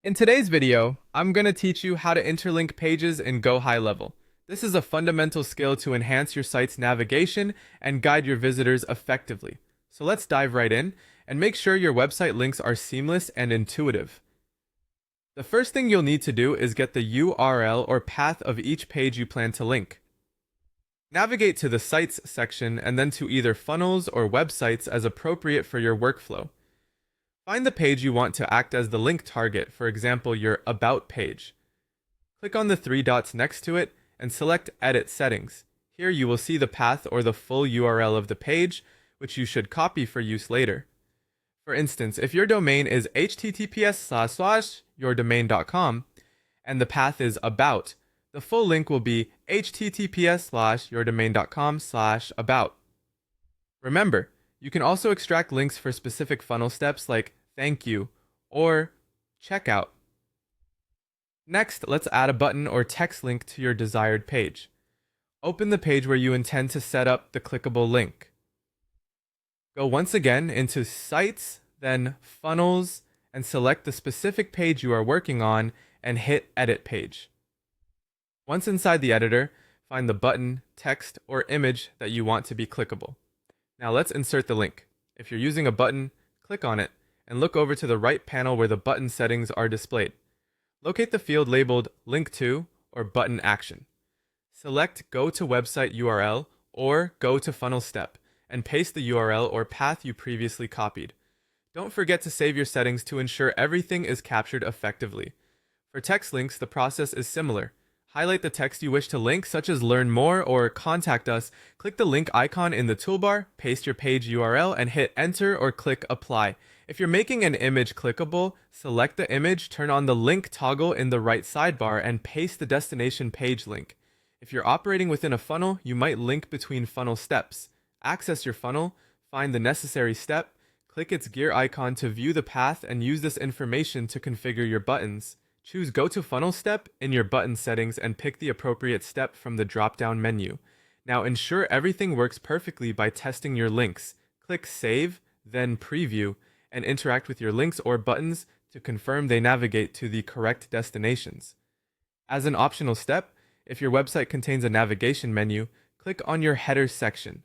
In today's video, I'm going to teach you how to interlink pages in GoHighLevel. This is a fundamental skill to enhance your site's navigation and guide your visitors effectively. So let's dive right in and make sure your website links are seamless and intuitive. The first thing you'll need to do is get the URL or path of each page you plan to link. Navigate to the Sites section and then to either funnels or websites as appropriate for your workflow. Find the page you want to act as the link target, for example, your About page. Click on the three dots next to it and select Edit Settings. Here you will see the path or the full URL of the page, which you should copy for use later. For instance, if your domain is https://yourdomain.com and the path is About, the full link will be https://yourdomain.com/about. Remember, you can also extract links for specific funnel steps like thank you or checkout. Next, let's add a button or text link to your desired page. Open the page where you intend to set up the clickable link. Go once again into Sites, then Funnels, and select the specific page you are working on and hit Edit Page. Once inside the editor, find the button, text, or image that you want to be clickable. Now let's insert the link. If you're using a button, click on it and look over to the right panel where the button settings are displayed. Locate the field labeled Link to or Button Action. Select Go to Website URL or Go to Funnel Step and paste the URL or path you previously copied. Don't forget to save your settings to ensure everything is captured effectively. For text links, the process is similar. Highlight the text you wish to link, such as learn more or contact us. Click the link icon in the toolbar, paste your page URL, and hit enter or click apply. If you're making an image clickable, select the image, turn on the link toggle in the right sidebar, and paste the destination page link. If you're operating within a funnel, you might link between funnel steps. Access your funnel, find the necessary step, click its gear icon to view the path, and use this information to configure your buttons. Choose Go to Funnel Step in your button settings and pick the appropriate step from the drop-down menu. Now ensure everything works perfectly by testing your links. Click Save, then Preview, and interact with your links or buttons to confirm they navigate to the correct destinations. As an optional step, if your website contains a navigation menu, click on your header section.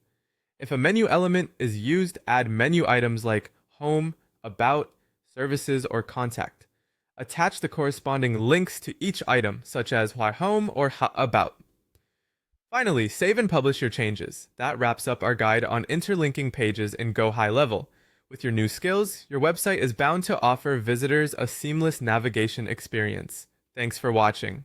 If a menu element is used, add menu items like Home, About, Services, or Contact. Attach the corresponding links to each item, such as Why Home or About. Finally, save and publish your changes. That wraps up our guide on interlinking pages in GoHighLevel. With your new skills, your website is bound to offer visitors a seamless navigation experience. Thanks for watching.